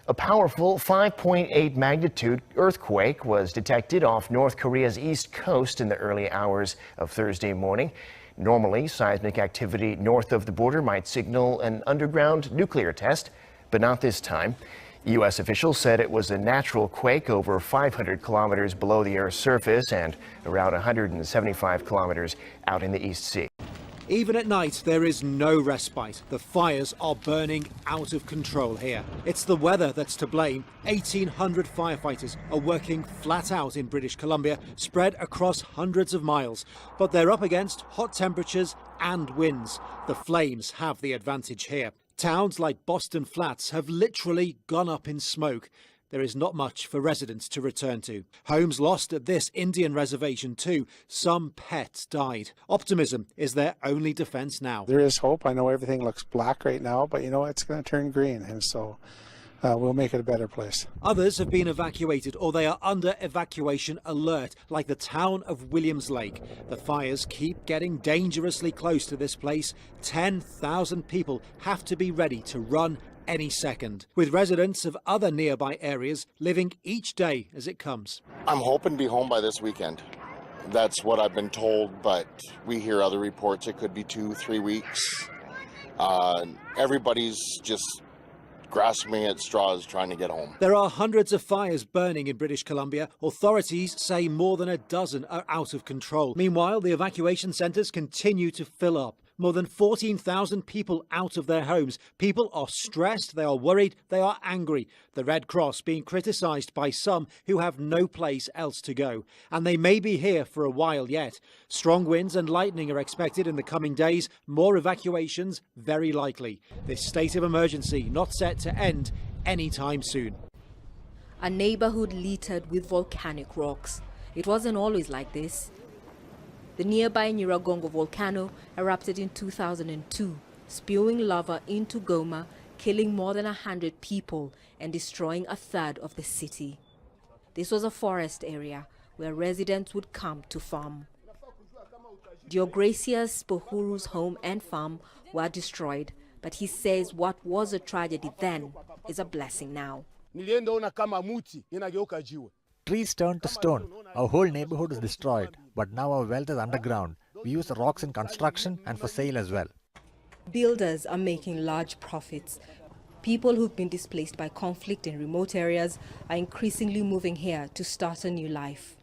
A powerful 5.8 magnitude earthquake was detected off North Korea's east coast in the early hours of Thursday morning. Normally, seismic activity north of the border might signal an underground nuclear test, but not this time. U.S. officials said it was a natural quake over 500 kilometers below the Earth's surface and around 175 kilometers out in the East Sea. Even at night, there is no respite. The fires are burning out of control here. It's the weather that's to blame. 1,800 firefighters are working flat out in British Columbia, spread across hundreds of miles. But they're up against hot temperatures and winds. The flames have the advantage here. Towns like Boston Flats have literally gone up in smoke. There is not much for residents to return to. Homes lost at this Indian reservation too. Some pets died. Optimism is their only defense now. There is hope. I know everything looks black right now, but you know, it's going to turn green, and so we'll make it a better place. Others have been evacuated or they are under evacuation alert, like the town of Williams Lake. The fires keep getting dangerously close to this place. 10,000 people have to be ready to run any second, with residents of other nearby areas living each day as it comes. I'm hoping to be home by this weekend. That's what I've been told, but we hear other reports it could be 2-3 weeks. Everybody's just grasping at straws trying to get home. There are hundreds of fires burning in British Columbia. Authorities say more than a dozen are out of control. Meanwhile, the evacuation centres continue to fill up. More than 14,000 people out of their homes. People are stressed, they are worried, they are angry. The Red Cross being criticised by some who have no place else to go. And they may be here for a while yet. Strong winds and lightning are expected in the coming days. More evacuations very likely. This state of emergency not set to end anytime soon. A neighborhood littered with volcanic rocks. It wasn't always like this. The nearby Nyiragongo volcano erupted in 2002, spewing lava into Goma, killing more than 100 people and destroying a third of the city. This was a forest area where residents would come to farm. Deogracias Spohuru's home and farm were destroyed, but he says what was a tragedy then is a blessing now. Trees turned to stone. Our whole neighborhood is destroyed, but now our wealth is underground. We use the rocks in construction and for sale as well. Builders are making large profits. People who've been displaced by conflict in remote areas are increasingly moving here to start a new life.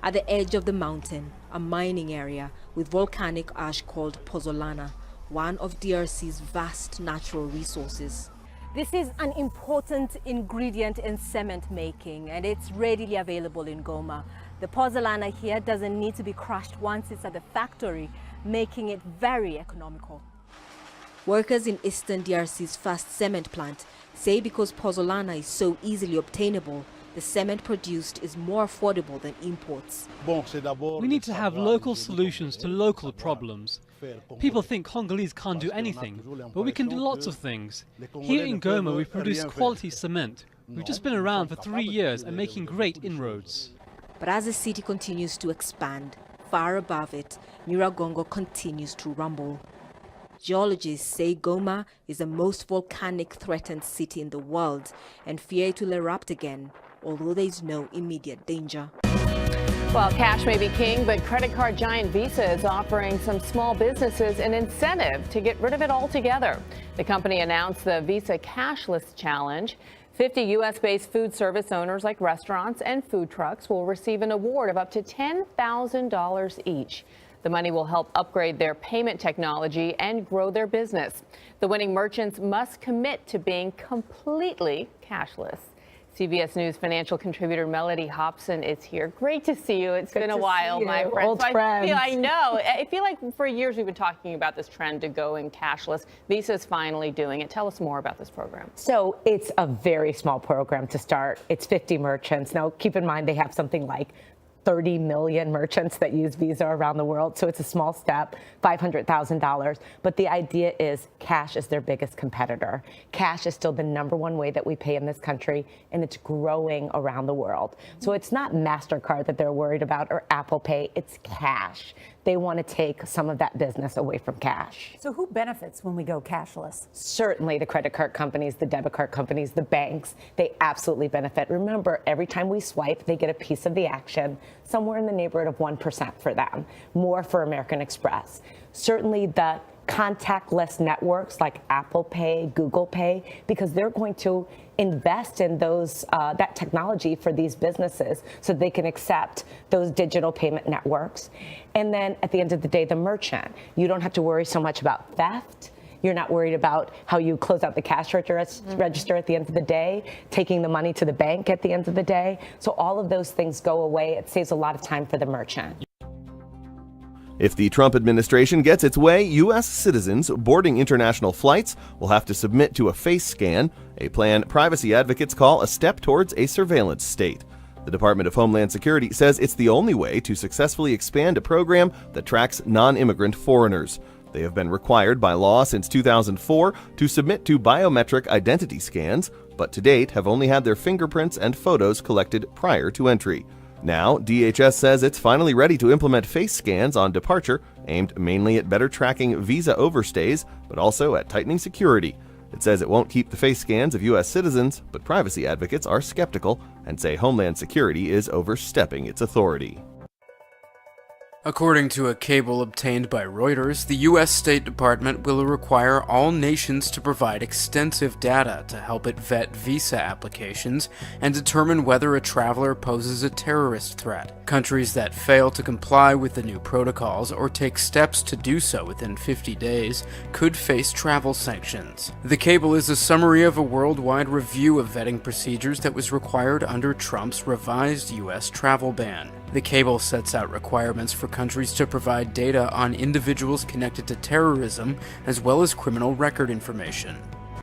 At the edge of the mountain, a mining area with volcanic ash called Pozzolana, one of DRC's vast natural resources. This is an important ingredient in cement making, and it's readily available in Goma. The pozzolana here doesn't need to be crushed once it's at the factory, making it very economical. Workers in eastern DRC's first cement plant say because pozzolana is so easily obtainable, the cement produced is more affordable than imports. We need to have local solutions to local problems. People think Congolese can't do anything, but we can do lots of things. Here in Goma, we produce quality cement. We've just been around for 3 years and making great inroads. But as the city continues to expand, far above it, Nyiragongo continues to rumble. Geologists say Goma is the most volcanic threatened city in the world and fear it will erupt again, although there is no immediate danger. Well, cash may be king, but credit card giant Visa is offering some small businesses an incentive to get rid of it altogether. The company announced the Visa Cashless Challenge. 50 U.S.-based food service owners like restaurants and food trucks will receive an award of up to $10,000 each. The money will help upgrade their payment technology and grow their business. The winning merchants must commit to being completely cashless. CBS News financial contributor Melody Hobson is here. Great to see you. It's been a while, my friend. Old friends. I know. I feel like for years we've been talking about this trend to going cashless. Visa's finally doing it. Tell us more about this program. So it's a very small program to start. It's 50 merchants. Now, keep in mind they have something like 30 million merchants that use Visa around the world. So it's a small step, $500,000. But the idea is cash is their biggest competitor. Cash is still the #1 way that we pay in this country, and it's growing around the world. So it's not MasterCard that they're worried about or Apple Pay. It's cash. they want to take some of that business away from cash. So who benefits when we go cashless? Certainly the credit card companies, the debit card companies, the banks, they absolutely benefit. Remember, every time we swipe, they get a piece of the action, somewhere in the neighborhood of 1% for them, more for American Express. Certainly the contactless networks like Apple Pay, Google Pay, because they're going to invest in those that technology for these businesses so they can accept those digital payment networks. And then at the end of the day, the merchant, you don't have to worry so much about theft. You're not worried about how you close out the cash register at the end of the day, taking the money to the bank at the end of the day. So all of those things go away. It saves a lot of time for the merchant. If the Trump administration gets its way, U.S. citizens boarding international flights will have to submit to a face scan, a plan privacy advocates call a step towards a surveillance state. The Department of Homeland Security says it's the only way to successfully expand a program that tracks non-immigrant foreigners. They have been required by law since 2004 to submit to biometric identity scans, but to date have only had their fingerprints and photos collected prior to entry. Now, DHS says it's finally ready to implement face scans on departure, aimed mainly at better tracking visa overstays, but also at tightening security. It says it won't keep the face scans of U.S. citizens, but privacy advocates are skeptical and say Homeland Security is overstepping its authority. According to a cable obtained by Reuters, the U.S. State Department will require all nations to provide extensive data to help it vet visa applications and determine whether a traveler poses a terrorist threat. Countries that fail to comply with the new protocols or take steps to do so within 50 days could face travel sanctions. The cable is a summary of a worldwide review of vetting procedures that was required under Trump's revised U.S. travel ban. The cable sets out requirements for countries to provide data on individuals connected to terrorism, as well as criminal record information.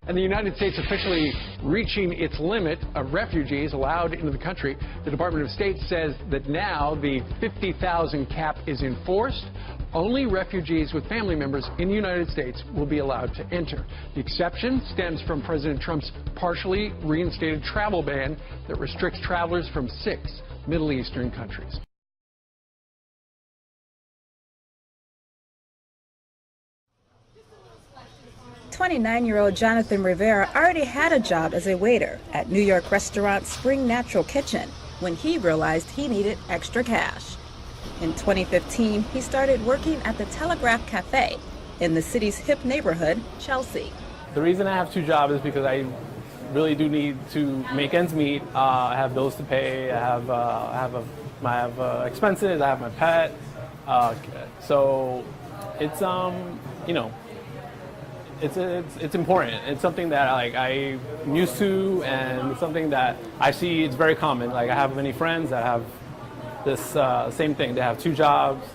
And the United States officially reaching its limit of refugees allowed into the country. The Department of State says that now the 50,000 cap is enforced. Only refugees with family members in the United States will be allowed to enter. The exception stems from President Trump's partially reinstated travel ban that restricts travelers from 6 Middle Eastern countries. "29-year-old Jonathan Rivera already had a job as a waiter at New York restaurant Spring Natural Kitchen when he realized he needed extra cash. In 2015, he started working at the Telegraph Cafe in the city's hip neighborhood, Chelsea. The reason I have 2 jobs is because I really do need to make ends meet. I have bills to pay. I have expenses. I have my pet. So it's it's important. It's something that I'm used to, and it's something that I see it's very common. Like, I have many friends that have this same thing. They have 2 jobs.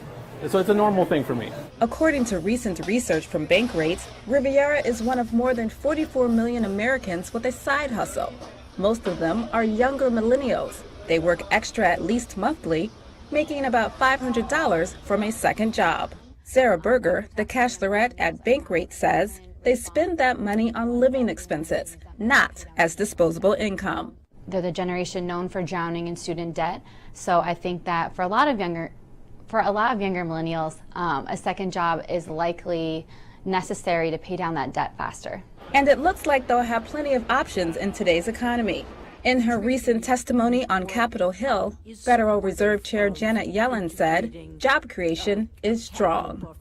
So it's a normal thing for me. According to recent research from Bankrate, Riviera is one of more than 44 million Americans with a side hustle. Most of them are younger millennials. They work extra at least monthly, making about $500 from a second job. Sarah Berger, the cashier at Bankrate, says they spend that money on living expenses, not as disposable income. They're the generation known for drowning in student debt. So I think that for a lot of younger millennials, a second job is likely necessary to pay down that debt faster. And it looks like they'll have plenty of options in today's economy. In her recent testimony on Capitol Hill, Federal Reserve Chair Janet Yellen said, job creation is strong.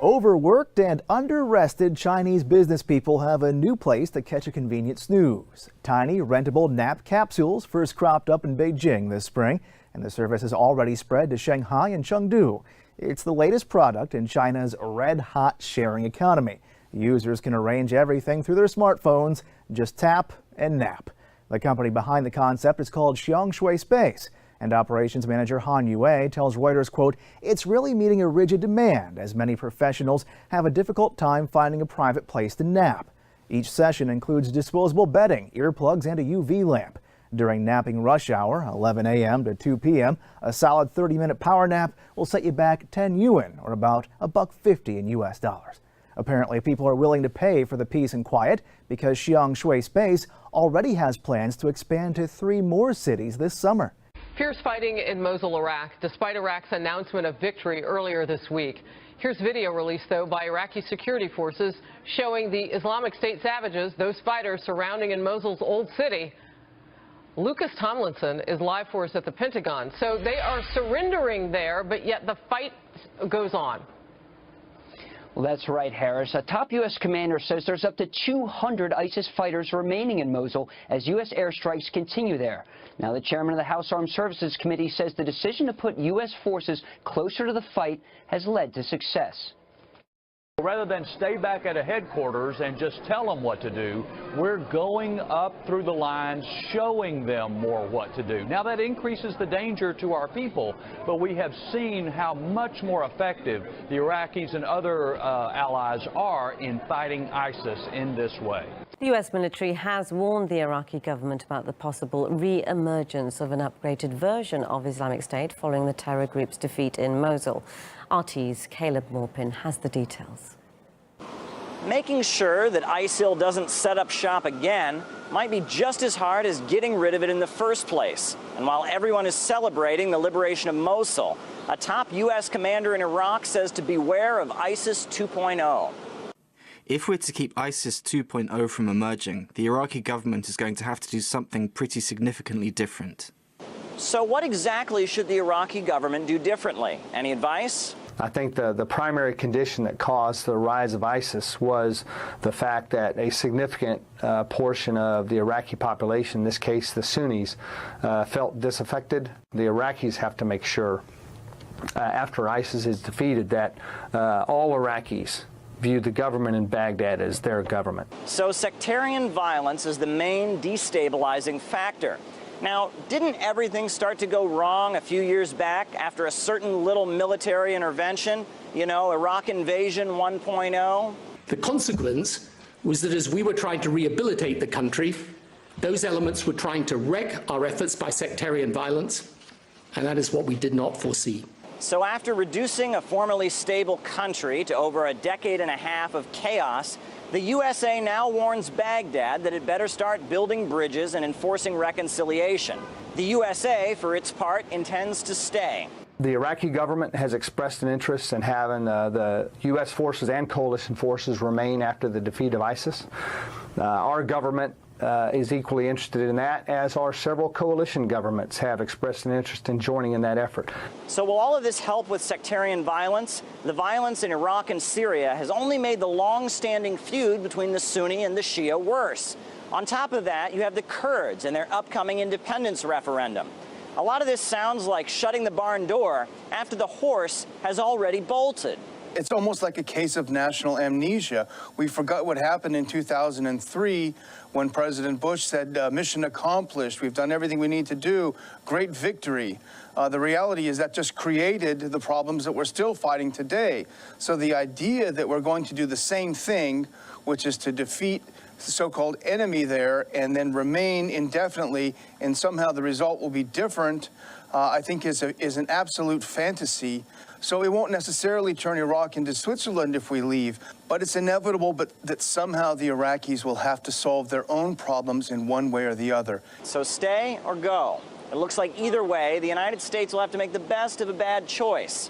Overworked and under-rested Chinese business people have a new place to catch a convenient snooze. Tiny, rentable nap capsules first cropped up in Beijing this spring, and the service has already spread to Shanghai and Chengdu. It's the latest product in China's red-hot sharing economy. Users can arrange everything through their smartphones, just tap and nap. The company behind the concept is called Xiang Shui Space, and operations manager Han Yue tells Reuters, quote, "It's really meeting a rigid demand as many professionals have a difficult time finding a private place to nap. Each session includes disposable bedding, earplugs, and a UV lamp. During napping rush hour, 11 a.m. to 2 p.m., a solid 30-minute power nap will set you back 10 yuan, or about $1.50 in U.S. dollars. Apparently, people are willing to pay for the peace and quiet because Xiang Shui Space already has plans to expand to 3 more cities this summer. Fierce fighting in Mosul, Iraq, despite Iraq's announcement of victory earlier this week. Here's video released, though, by Iraqi security forces showing the Islamic State savages, those fighters surrounding in Mosul's old city. Lucas Tomlinson is live for us at the Pentagon. So they are surrendering there, but yet the fight goes on. Well, that's right, Harris. A top U.S. commander says there's up to 200 ISIS fighters remaining in Mosul as U.S. airstrikes continue there. Now, the chairman of the House Armed Services Committee says the decision to put U.S. forces closer to the fight has led to success. Rather than stay back at a headquarters and just tell them what to do, we're going up through the lines, showing them more what to do. Now, that increases the danger to our people, but we have seen how much more effective the Iraqis and other allies are in fighting ISIS in this way. The U.S. military has warned the Iraqi government about the possible re-emergence of an upgraded version of Islamic State following the terror group's defeat in Mosul. RT's Caleb Morpin has the details. Making sure that ISIL doesn't set up shop again might be just as hard as getting rid of it in the first place. And while everyone is celebrating the liberation of Mosul, a top U.S. commander in Iraq says to beware of ISIS 2.0. If we're to keep ISIS 2.0 from emerging, the Iraqi government is going to have to do something pretty significantly different. So what exactly should the Iraqi government do differently? Any advice? I think the primary condition that caused the rise of ISIS was the fact that a significant portion of the Iraqi population, in this case the Sunnis, felt disaffected. The Iraqis have to make sure, after ISIS is defeated, that all Iraqis view the government in Baghdad as their government. So sectarian violence is the main destabilizing factor. Now, didn't everything start to go wrong a few years back after a certain little military intervention? You know, Iraq invasion 1.0? The consequence was that as we were trying to rehabilitate the country, those elements were trying to wreck our efforts by sectarian violence, and that is what we did not foresee. So after reducing a formerly stable country to over a decade and a half of chaos, the USA now warns Baghdad that it better start building bridges and enforcing reconciliation. The USA, for its part, intends to stay. The Iraqi government has expressed an interest in having the U.S. forces and coalition forces remain after the defeat of ISIS. Our government is equally interested in that, as are several coalition governments have expressed an interest in joining in that effort. So will all of this help with sectarian violence? The violence in Iraq and Syria has only made the long-standing feud between the Sunni and the Shia worse. On top of that, you have the Kurds and their upcoming independence referendum. A lot of this sounds like shutting the barn door after the horse has already bolted. It's almost like a case of national amnesia. We forgot what happened in 2003 when President Bush said, mission accomplished, we've done everything we need to do, great victory. The reality is that just created the problems that we're still fighting today. So the idea that we're going to do the same thing, which is to defeat the so-called enemy there and then remain indefinitely and somehow the result will be different, I think is an absolute fantasy. So it won't necessarily turn Iraq into Switzerland if we leave, but it's inevitable that somehow the Iraqis will have to solve their own problems in one way or the other. So stay or go? It looks like either way, the United States will have to make the best of a bad choice.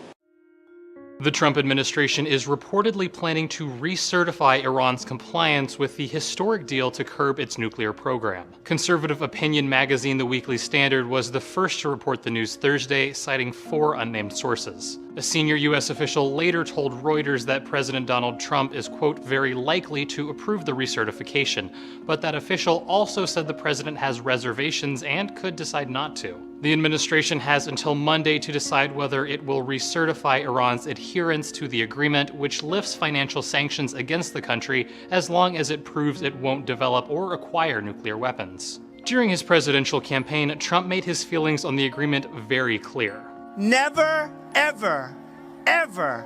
The Trump administration is reportedly planning to recertify Iran's compliance with the historic deal to curb its nuclear program. Conservative opinion magazine The Weekly Standard was the first to report the news Thursday, citing 4 unnamed sources. A senior U.S. official later told Reuters that President Donald Trump is, quote, very likely to approve the recertification, but that official also said the president has reservations and could decide not to. The administration has until Monday to decide whether it will recertify Iran's adherence to the agreement, which lifts financial sanctions against the country as long as it proves it won't develop or acquire nuclear weapons. During his presidential campaign, Trump made his feelings on the agreement very clear. Never, ever, ever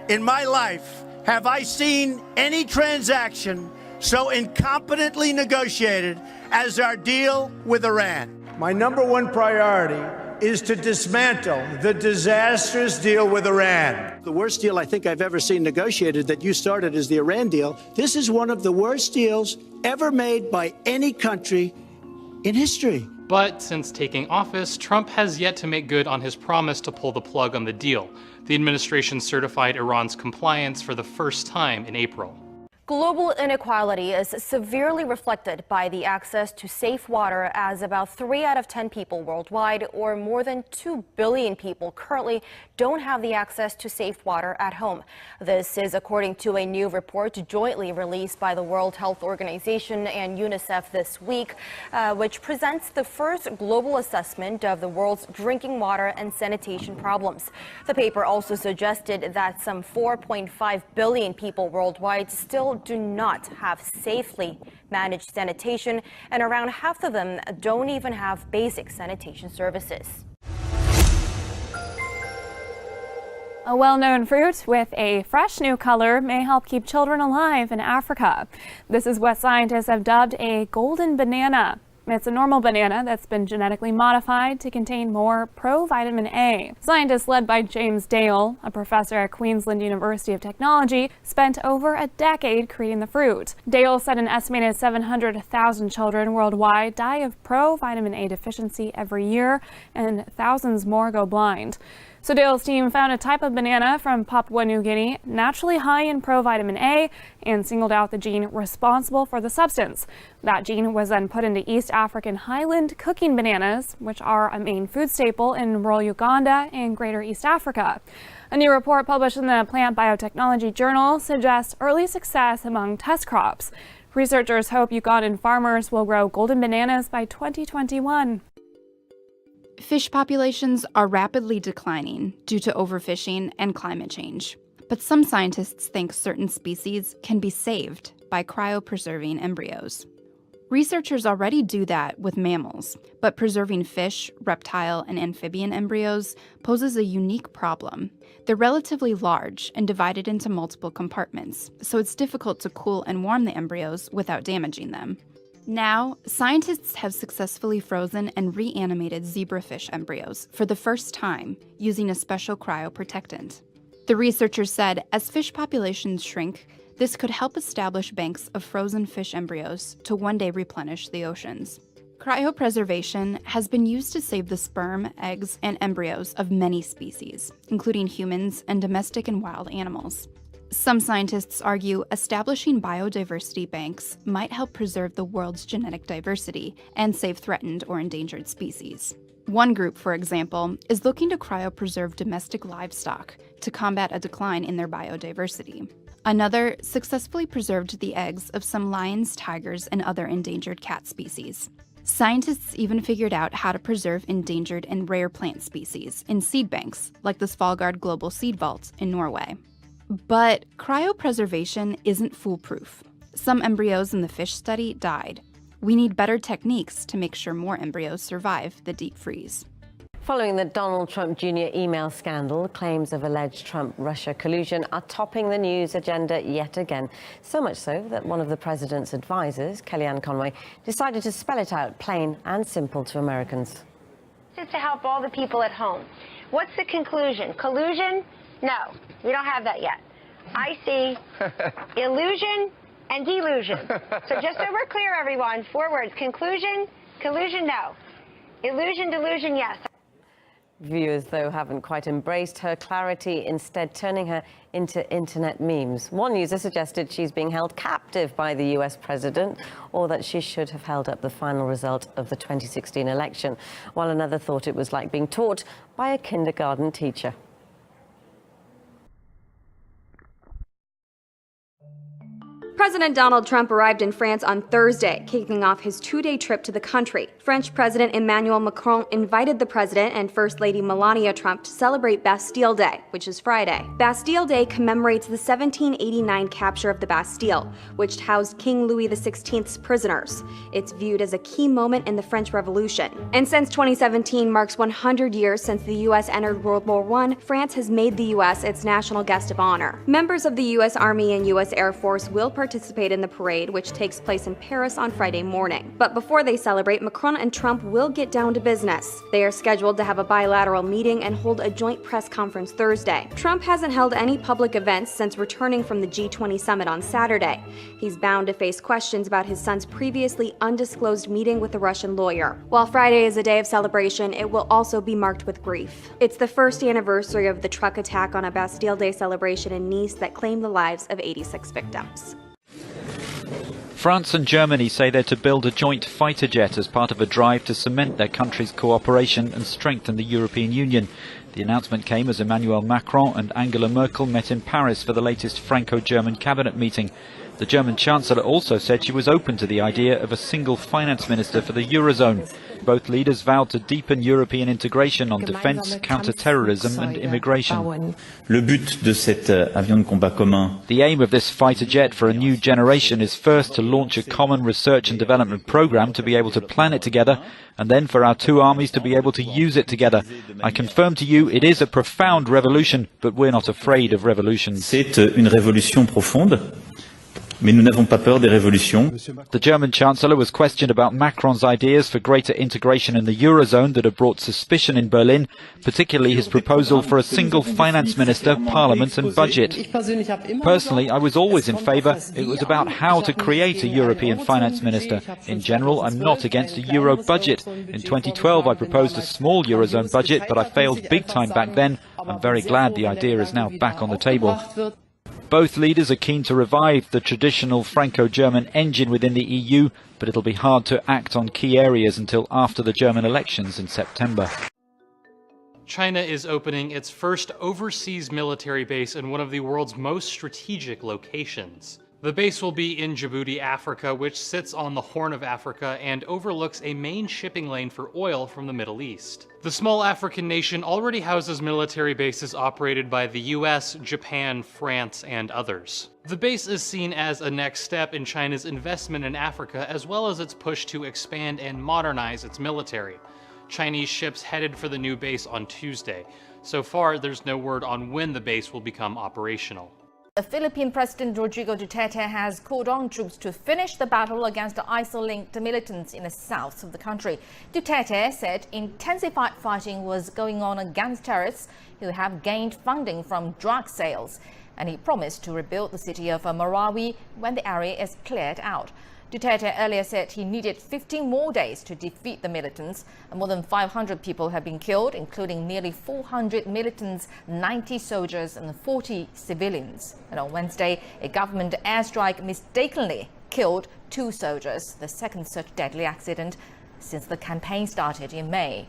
in my life have I seen any transaction so incompetently negotiated as our deal with Iran. My number one priority is to dismantle the disastrous deal with Iran. The worst deal I think I've ever seen negotiated that you started is the Iran deal. This is one of the worst deals ever made by any country in history. But since taking office, Trump has yet to make good on his promise to pull the plug on the deal. The administration certified Iran's compliance for the first time in April. Global inequality is severely reflected by the access to safe water, as about 3 out of 10 people worldwide, or more than 2 billion people, currently don't have the access to safe water at home. This is according to a new report jointly released by the World Health Organization and UNICEF this week, which presents the first global assessment of the world's drinking water and sanitation problems. The paper also suggested that some 4.5 billion people worldwide still do not have safely managed sanitation, and around half of them don't even have basic sanitation services. A well-known fruit with a fresh new color may help keep children alive in Africa. This is what scientists have dubbed a golden banana. It's a normal banana that's been genetically modified to contain more provitamin A. Scientists led by James Dale, a professor at Queensland University of Technology, spent over a decade creating the fruit. Dale said an estimated 700,000 children worldwide die of provitamin A deficiency every year, and thousands more go blind. So Dale's team found a type of banana from Papua New Guinea naturally high in provitamin A and singled out the gene responsible for the substance. That gene was then put into East African highland cooking bananas, which are a main food staple in rural Uganda and Greater East Africa. A new report published in the Plant Biotechnology Journal suggests early success among test crops. Researchers hope Ugandan farmers will grow golden bananas by 2021. Fish populations are rapidly declining due to overfishing and climate change. But some scientists think certain species can be saved by cryopreserving embryos. Researchers already do that with mammals, but preserving fish, reptile, and amphibian embryos poses a unique problem. They're relatively large and divided into multiple compartments, so it's difficult to cool and warm the embryos without damaging them. Now, scientists have successfully frozen and reanimated zebrafish embryos for the first time using a special cryoprotectant. The researchers said as fish populations shrink, this could help establish banks of frozen fish embryos to one day replenish the oceans. Cryopreservation has been used to save the sperm, eggs, and embryos of many species, including humans and domestic and wild animals. Some scientists argue establishing biodiversity banks might help preserve the world's genetic diversity and save threatened or endangered species. One group, for example, is looking to cryopreserve domestic livestock to combat a decline in their biodiversity. Another successfully preserved the eggs of some lions, tigers, and other endangered cat species. Scientists even figured out how to preserve endangered and rare plant species in seed banks, like the Svalbard Global Seed Vault in Norway. But cryopreservation isn't foolproof. Some embryos in the fish study died. We need better techniques to make sure more embryos survive the deep freeze. Following the Donald Trump Jr. email scandal, claims of alleged Trump-Russia collusion are topping the news agenda yet again. So much so that one of the president's advisors, Kellyanne Conway, decided to spell it out plain and simple to Americans. Just to help all the people at home. What's the conclusion? Collusion? No, we don't have that yet. I see illusion and delusion. So just so we're clear, everyone, 4 words. Conclusion, collusion, no. Illusion, delusion, yes. Viewers, though, haven't quite embraced her clarity, instead turning her into internet memes. One user suggested she's being held captive by the US president, or that she should have held up the final result of the 2016 election, while another thought it was like being taught by a kindergarten teacher. President Donald Trump arrived in France on Thursday, kicking off his 2-day trip to the country. French President Emmanuel Macron invited the president and First Lady Melania Trump to celebrate Bastille Day, which is Friday. Bastille Day commemorates the 1789 capture of the Bastille, which housed King Louis XVI's prisoners. It's viewed as a key moment in the French Revolution. And since 2017 marks 100 years since the U.S. entered World War I, France has made the U.S. its national guest of honor. Members of the U.S. Army and U.S. Air Force will participate participate in the parade, which takes place in Paris on Friday morning. But before they celebrate, Macron and Trump will get down to business. They are scheduled to have a bilateral meeting and hold a joint press conference Thursday. Trump hasn't held any public events since returning from the G20 summit on Saturday. He's bound to face questions about his son's previously undisclosed meeting with a Russian lawyer. While Friday is a day of celebration, it will also be marked with grief. It's the first anniversary of the truck attack on a Bastille Day celebration in Nice that claimed the lives of 86 victims. France and Germany say they're to build a joint fighter jet as part of a drive to cement their countries' cooperation and strengthen the European Union. The announcement came as Emmanuel Macron and Angela Merkel met in Paris for the latest Franco-German cabinet meeting. The German Chancellor also said she was open to the idea of a single finance minister for the Eurozone. Both leaders vowed to deepen European integration on defence, counter-terrorism and immigration. The aim of this fighter jet for a new generation is first to launch a common research and development programme to be able to plan it together, and then for our two armies to be able to use it together. I confirm to you it is a profound revolution, but we're not afraid of revolutions. C'est une révolution profonde. Mais nous n'avons pas peur des révolutions. The German Chancellor was questioned about Macron's ideas for greater integration in the Eurozone that have brought suspicion in Berlin, particularly his proposal for a single finance minister, parliament and budget. Personally, I was always in favour. It was about how to create a European finance minister. In general, I'm not against a Euro budget. In 2012, I proposed a small Eurozone budget, but I failed big time back then. I'm very glad the idea is now back on the table. Both leaders are keen to revive the traditional Franco-German engine within the EU, but it'll be hard to act on key areas until after the German elections in September. China is opening its first overseas military base in one of the world's most strategic locations. The base will be in Djibouti, Africa, which sits on the Horn of Africa and overlooks a main shipping lane for oil from the Middle East. The small African nation already houses military bases operated by the US, Japan, France, and others. The base is seen as a next step in China's investment in Africa, as well as its push to expand and modernize its military. Chinese ships headed for the new base on Tuesday. So far, there's no word on when the base will become operational. The Philippine President Rodrigo Duterte has called on troops to finish the battle against the ISIL-linked militants in the south of the country. Duterte said intensified fighting was going on against terrorists who have gained funding from drug sales, and he promised to rebuild the city of Marawi when the area is cleared out. Duterte earlier said he needed 15 more days to defeat the militants. More than 500 people have been killed, including nearly 400 militants, 90 soldiers and 40 civilians. And on Wednesday, a government airstrike mistakenly killed 2 soldiers, the second such deadly accident since the campaign started in May.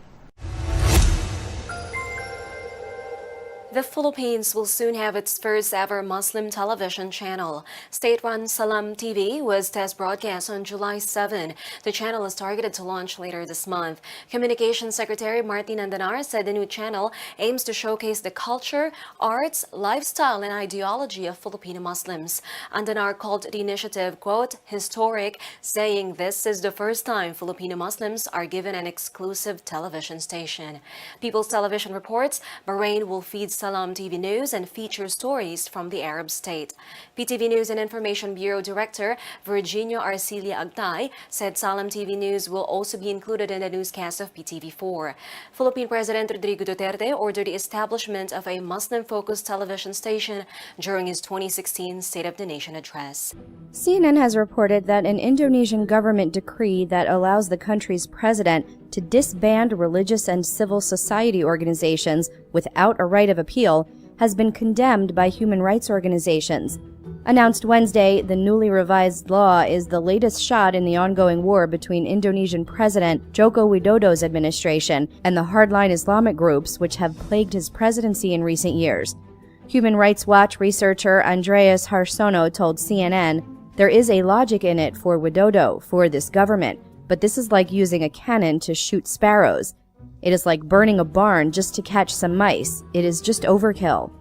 The Philippines will soon have its first ever Muslim television channel. State-run Salam TV was test broadcast on July 7. The channel is targeted to launch later this month. Communications Secretary Martin Andanar said the new channel aims to showcase the culture, arts, lifestyle, and ideology of Filipino Muslims. Andanar called the initiative, quote, historic, saying this is the first time Filipino Muslims are given an exclusive television station. People's Television reports Bahrain will feed Salam TV News and feature stories from the Arab state. PTV News and Information Bureau Director Virginia Arcilia Agtay said Salam TV News will also be included in the newscast of PTV4. Philippine President Rodrigo Duterte ordered the establishment of a Muslim-focused television station during his 2016 State of the Nation address. CNN has reported that an Indonesian government decree that allows the country's president to disband religious and civil society organizations without a right of appeal has been condemned by human rights organizations. Announced Wednesday, the newly revised law is the latest shot in the ongoing war between Indonesian President Joko Widodo's administration and the hardline Islamic groups which have plagued his presidency in recent years. Human Rights Watch researcher Andreas Harsono told CNN, "There is a logic in it for Widodo, for this government, but this is like using a cannon to shoot sparrows. It is like burning a barn just to catch some mice. It is just overkill."